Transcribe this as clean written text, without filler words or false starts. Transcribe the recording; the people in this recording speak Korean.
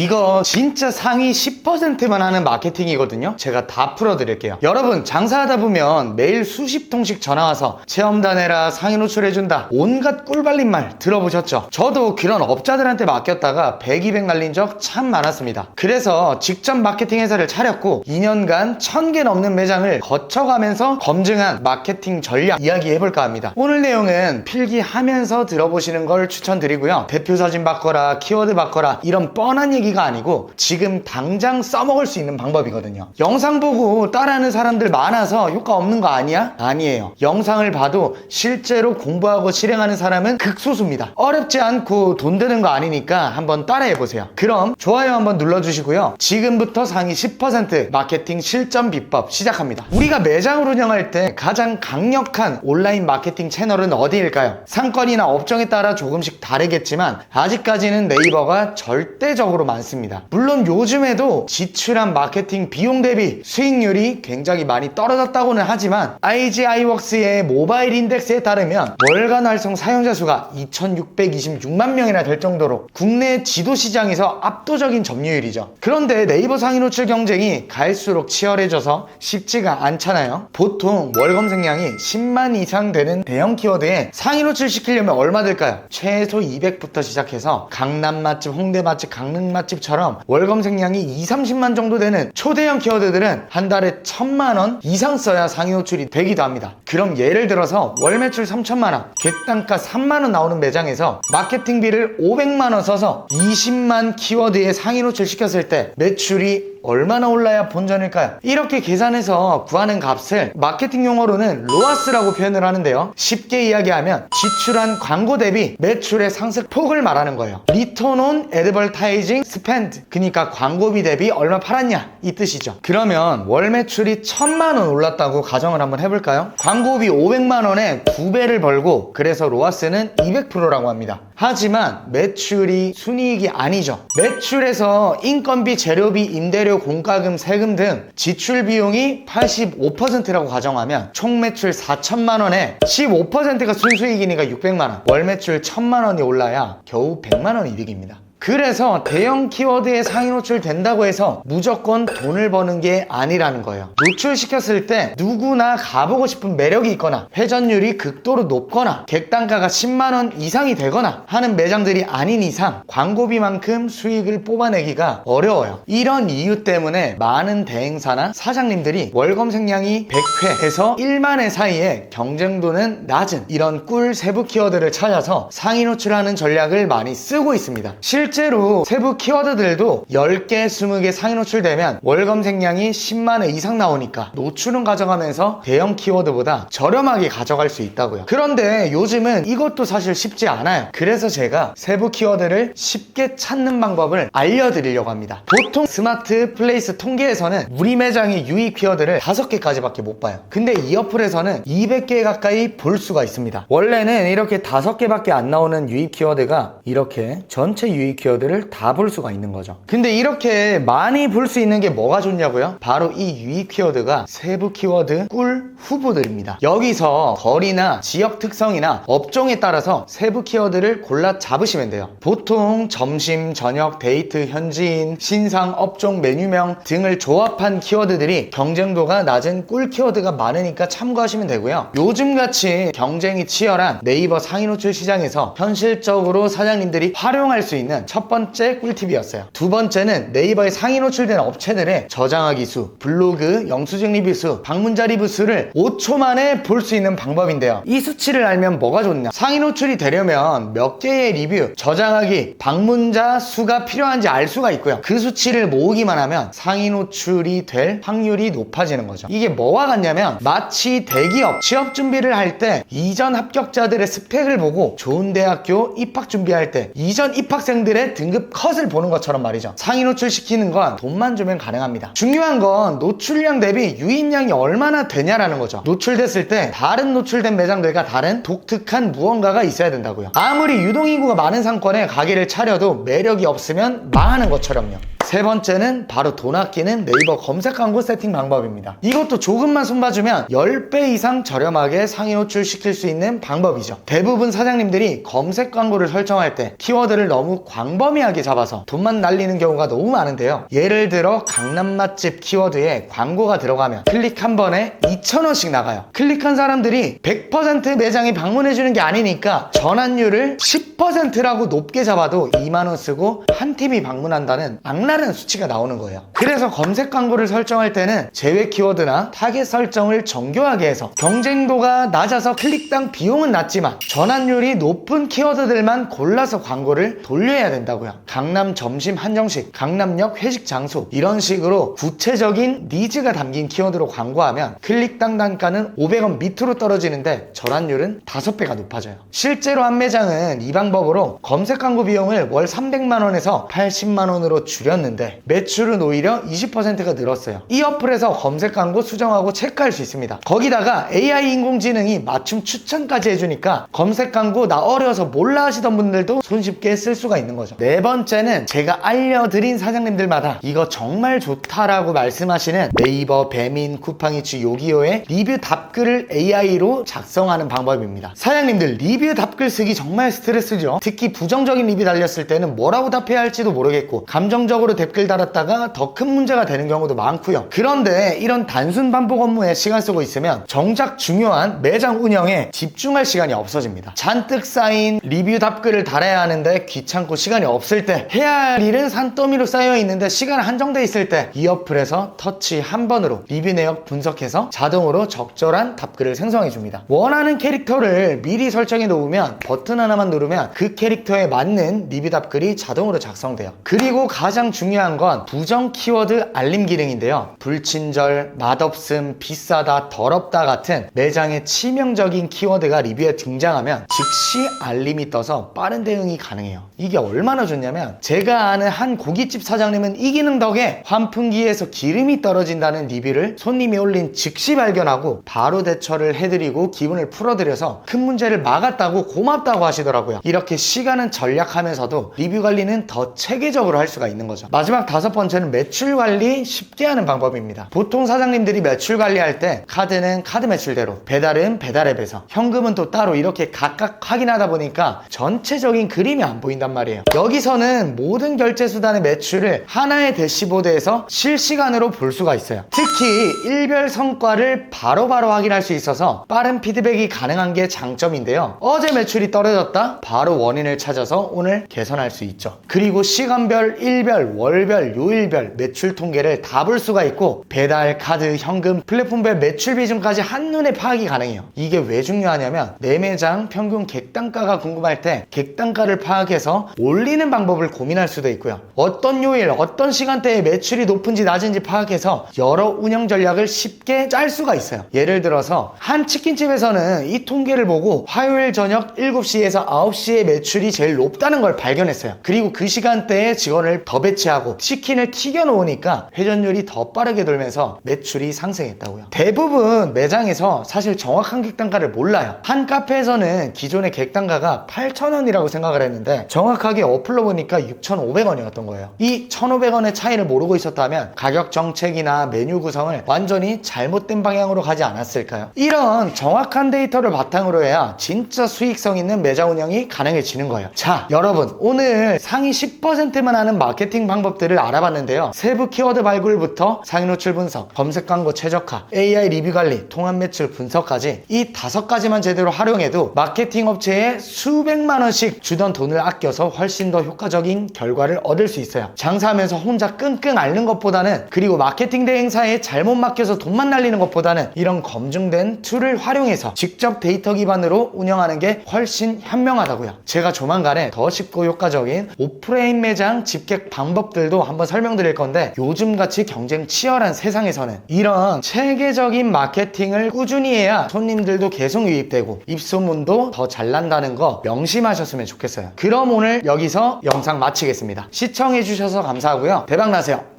이거 진짜 상위 10%만 하는 마케팅이거든요. 제가 다 풀어드릴게요. 여러분 장사하다 보면 매일 수십 통씩 전화와서 체험단 해라, 상위 노출해준다, 온갖 꿀발린 말 들어보셨죠? 저도 그런 업자들한테 맡겼다가 100, 200 날린 적 참 많았습니다. 그래서 직접 마케팅 회사를 차렸고 2년간 1000개 넘는 매장을 거쳐가면서 검증한 마케팅 전략 이야기해볼까 합니다. 오늘 내용은 필기하면서 들어보시는 걸 추천드리고요. 대표 사진 바꿔라, 키워드 바꿔라 이런 뻔한 얘기가 아니고 지금 당장 써먹을 수 있는 방법이거든요. 영상 보고 따라하는 사람들 많아서 효과 없는 거 아니야? 아니에요. 영상을 봐도 실제로 공부하고 실행하는 사람은 극소수입니다. 어렵지 않고 돈 드는 거 아니니까 한번 따라해보세요. 그럼 좋아요 한번 눌러주시고요. 지금부터 상위 10% 마케팅 실전 비법 시작합니다. 우리가 매장을 운영할 때 가장 강력한 온라인 마케팅 채널은 어디일까요? 상권이나 업종에 따라 조금씩 다르겠지만 아직까지는 네이버가 절대적으로 많습니다. 물론 요즘에도 지출한 마케팅 비용 대비 수익률이 굉장히 많이 떨어졌다고는 하지만 IGI웍스의 모바일 인덱스에 따르면 월간 활성 사용자 수가 2626만 명이나 될 정도로 국내 지도 시장에서 압도적인 점유율이죠. 그런데 네이버 상위 노출 경쟁이 갈수록 치열해져서 쉽지가 않잖아요. 보통 월 검색량이 10만 이상 되는 대형 키워드에 상위 노출 시키려면 얼마 들까요? 최소 200부터 시작해서 강남 맛집, 홍대 맛집, 강릉 맛집처럼 월 검색량이 2, 30만 정도 되는 초대형 키워드들은 한 달에 1000만 원 이상 써야 상위 노출이 되기도 합니다. 그럼 예를 들어서 월 매출 3천만 원, 객단가 3만 원 나오는 매장에서 마케팅비를 500만 원 써서 20만 키워드에 상위 노출 시켰을 때 매출이 얼마나 올라야 본전일까요? 이렇게 계산해서 구하는 값을 마케팅 용어로는 로아스라고 표현을 하는데요. 쉽게 이야기하면 지출한 광고 대비 매출의 상승폭을 말하는 거예요. Return on Advertising Spend, 그러니까 광고비 대비 얼마 팔았냐 이 뜻이죠. 그러면 월 매출이 1000만 원 올랐다고 가정을 한번 해볼까요? 광고비 500만 원에 2배를 벌고 그래서 로아스는 200%라고 합니다. 하지만 매출이 순이익이 아니죠. 매출에서 인건비, 재료비, 임대료, 공과금, 세금 등 지출 비용이 85%라고 가정하면 총 매출 4천만 원에 15%가 순수익이니까 600만 원, 월 매출 1000만 원이 올라야 겨우 100만 원 이득입니다. 그래서 대형 키워드에 상위 노출 된다고 해서 무조건 돈을 버는 게 아니라는 거예요. 노출시켰을 때 누구나 가보고 싶은 매력이 있거나 회전율이 극도로 높거나 객단가가 10만원 이상이 되거나 하는 매장들이 아닌 이상 광고비만큼 수익을 뽑아내기가 어려워요. 이런 이유 때문에 많은 대행사나 사장님들이 월 검색량이 100회에서 1만 회 사이에 경쟁도는 낮은 이런 꿀 세부 키워드를 찾아서 상위 노출하는 전략을 많이 쓰고 있습니다. 실제로 세부 키워드들도 10개, 20개 상위 노출되면 월 검색량이 10만 회 이상 나오니까 노출은 가져가면서 대형 키워드보다 저렴하게 가져갈 수 있다고요. 그런데 요즘은 이것도 사실 쉽지 않아요. 그래서 제가 세부 키워드를 쉽게 찾는 방법을 알려드리려고 합니다. 보통 스마트 플레이스 통계에서는 우리 매장의 유입 키워드를 5개까지 밖에 못 봐요. 근데 이 어플에서는 200개 가까이 볼 수가 있습니다. 원래는 이렇게 5개밖에 안 나오는 유입 키워드가 이렇게 전체 유입 키워드를 다 볼 수가 있는 거죠. 근데 이렇게 많이 볼 수 있는 게 뭐가 좋냐고요? 바로 이 유입 키워드가 세부 키워드 꿀 후보들입니다. 여기서 거리나 지역 특성이나 업종에 따라서 세부 키워드를 골라 잡으시면 돼요. 보통 점심, 저녁, 데이트, 현지인, 신상, 업종, 메뉴명 등을 조합한 키워드들이 경쟁도가 낮은 꿀 키워드가 많으니까 참고하시면 되고요. 요즘같이 경쟁이 치열한 네이버 상위 노출 시장에서 현실적으로 사장님들이 활용할 수 있는 첫 번째 꿀팁이었어요. 두 번째는 네이버에 상위 노출된 업체들의 저장하기 수, 블로그, 영수증 리뷰 수, 방문자 리뷰 수를 5초 만에 볼 수 있는 방법인데요. 이 수치를 알면 뭐가 좋냐? 상위 노출이 되려면 몇 개의 리뷰, 저장하기, 방문자 수가 필요한지 알 수가 있고요. 그 수치를 모으기만 하면 상위 노출이 될 확률이 높아지는 거죠. 이게 뭐와 같냐면 마치 대기업 취업 준비를 할 때 이전 합격자들의 스펙을 보고 좋은 대학교 입학 준비할 때 이전 입학생들의 등급 컷을 보는 것처럼 말이죠. 상위 노출시키는 건 돈만 주면 가능합니다. 중요한 건 노출량 대비 유입량이 얼마나 되냐라는 거죠. 노출됐을 때 다른 노출된 매장들과 다른 독특한 무언가가 있어야 된다고요. 아무리 유동인구가 많은 상권에 가게를 차려도 매력이 없으면 망하는 것처럼요. 세 번째는 바로 돈 아끼는 네이버 검색 광고 세팅 방법입니다. 이것도 조금만 손봐주면 10배 이상 저렴하게 상위 노출시킬 수 있는 방법이죠. 대부분 사장님들이 검색 광고를 설정할 때 키워드를 너무 광범위하게 잡아서 돈만 날리는 경우가 너무 많은데요. 예를 들어 강남 맛집 키워드에 광고가 들어가면 클릭 한 번에 2,000원씩 나가요. 클릭한 사람들이 100% 매장에 방문해주는 게 아니니까 전환율을 10%라고 높게 잡아도 2만원 쓰고 한 팀이 방문한다는 악랄한 수치가 나오는 거예요. 그래서 검색 광고를 설정할 때는 제외 키워드나 타겟 설정을 정교하게 해서 경쟁도가 낮아서 클릭당 비용은 낮지만 전환율이 높은 키워드들만 골라서 광고를 돌려야 된다고요. 강남 점심 한정식, 강남역 회식 장소 이런 식으로 구체적인 니즈가 담긴 키워드로 광고하면 클릭당 단가는 500원 밑으로 떨어지는데 전환율은 5배가 높아져요. 실제로 한 매장은 이 방법으로 검색 광고 비용을 월 300만원에서 80만원으로 줄였는데 매출은 오히려 20%가 늘었어요. 이 어플에서 검색 광고 수정하고 체크할 수 있습니다. 거기다가 AI 인공지능이 맞춤 추천까지 해주니까 검색 광고 나 어려서 몰라 하시던 분들도 손쉽게 쓸 수가 있는 거죠. 네 번째는 제가 알려드린 사장님들마다 이거 정말 좋다라고 말씀하시는 네이버, 배민, 쿠팡이츠, 요기요의 리뷰 답글을 AI로 작성하는 방법입니다. 사장님들 리뷰 답글 쓰기 정말 스트레스죠. 특히 부정적인 리뷰 달렸을 때는 뭐라고 답해야 할지도 모르겠고 감정적으로 댓글 달았다가 더 큰 문제가 되는 경우도 많고요. 그런데 이런 단순 반복 업무에 시간 쓰고 있으면 정작 중요한 매장 운영에 집중할 시간이 없어집니다. 잔뜩 쌓인 리뷰 답글을 달아야 하는데 귀찮고 시간이 없을 때, 해야 할 일은 산더미로 쌓여 있는데 시간 한정돼 있을 때 이 어플에서 터치 한 번으로 리뷰 내역 분석해서 자동으로 적절한 답글을 생성해 줍니다. 원하는 캐릭터를 미리 설정해 놓으면 버튼 하나만 누르면 그 캐릭터에 맞는 리뷰 답글이 자동으로 작성돼요. 그리고 가장 중요한 건 부정 키워드 알림 기능인데요. 불친절, 맛없음, 비싸다, 더럽다 같은 매장의 치명적인 키워드가 리뷰에 등장하면 즉시 알림이 떠서 빠른 대응이 가능해요. 이게 얼마나 좋냐면 제가 아는 한 고깃집 사장님은 이 기능 덕에 환풍기에서 기름이 떨어진다는 리뷰를 손님이 올린 즉시 발견하고 바로 대처를 해드리고 기분을 풀어드려서 큰 문제를 막았다고 고맙다고 하시더라고요. 이렇게 시간은 절약하면서도 리뷰 관리는 더 체계적으로 할 수가 있는 거죠. 마지막 다섯 번째는 매출 관리 쉽게 하는 방법입니다. 보통 사장님들이 매출 관리할 때 카드는 카드 매출대로, 배달은 배달앱에서, 현금은 또 따로 이렇게 각각 확인하다 보니까 전체적인 그림이 안 보인단 말이에요. 여기서는 모든 결제 수단의 매출을 하나의 대시보드에서 실시간으로 볼 수가 있어요. 특히 일별 성과를 바로바로 확인할 수 있어서 빠른 피드백이 가능한 게 장점인데요. 어제 매출이 떨어졌다? 바로 원인을 찾아서 오늘 개선할 수 있죠. 그리고 시간별, 일별, 월별, 요일별 매출 통계를 다 볼 수가 있고 배달, 카드, 현금, 플랫폼별 매출 비중까지 한눈에 파악이 가능해요. 이게 왜 중요하냐면 내 매장 평균 객단가가 궁금할 때 객단가를 파악해서 올리는 방법을 고민할 수도 있고요. 어떤 요일, 어떤 시간대에 매출이 높은지 낮은지 파악해서 여러 운영 전략을 쉽게 짤 수가 있어요. 예를 들어서 한 치킨집에서는 이 통계를 보고 화요일 저녁 7시에서 9시에 매출이 제일 높다는 걸 발견했어요. 그리고 그 시간대에 직원을 더 배치하고 치킨을 튀겨 놓으니까 회전율이 더 빠르게 돌면서 매출이 상승했다고요. 대부분 매장에서 사실 정확한 객단가를 몰라요. 한 카페에서는 기존의 객단가가 8,000원이라고 생각을 했는데 정확하게 어플로 보니까 6,500원이었던 거예요. 이 1,500원의 차이를 모르고 있었다면 가격 정책이나 메뉴 구성을 완전히 잘못된 방향으로 가지 않았을까요? 이런 정확한 데이터를 바탕으로 해야 진짜 수익성 있는 매장 운영이 가능해지는 거예요. 자, 여러분 오늘 상위 10%만 하는 마케팅 방법들을 알아봤는데요. 세부 키워드 발굴부터 상위 노출 분석, 검색 광고 최적화, AI 리뷰 관리, 통합 매출 분석까지 이 5가지만 제대로 활용해도 마케팅 업체에 수백만 원씩 주던 돈을 아껴서 훨씬 더 효과적인 결과를 얻을 수 있어요. 장사하면서 혼자 끙끙 앓는 것보다는, 그리고 마케팅 대행사에 잘못 맡겨서 돈만 날리는 것보다는 이런 검증된 툴을 활용해서 직접 데이터 기반으로 운영하는 게 훨씬 현명하다고요. 제가 조만간에 더 쉽고 효과적인 오프라인 매장 집객 방법들도 한번 설명드릴 건데 요즘같이 경쟁 치열한 세상에서는 이런 체계적인 마케팅을 꾸준히 해야 손님들도 계속 유입되고 입소문도 더 잘 난다는 거 명심하셨으면 좋겠어요. 그럼 오늘 여기서 영상 마치겠습니다. 시청해주셔서 감사하고요. 대박나세요.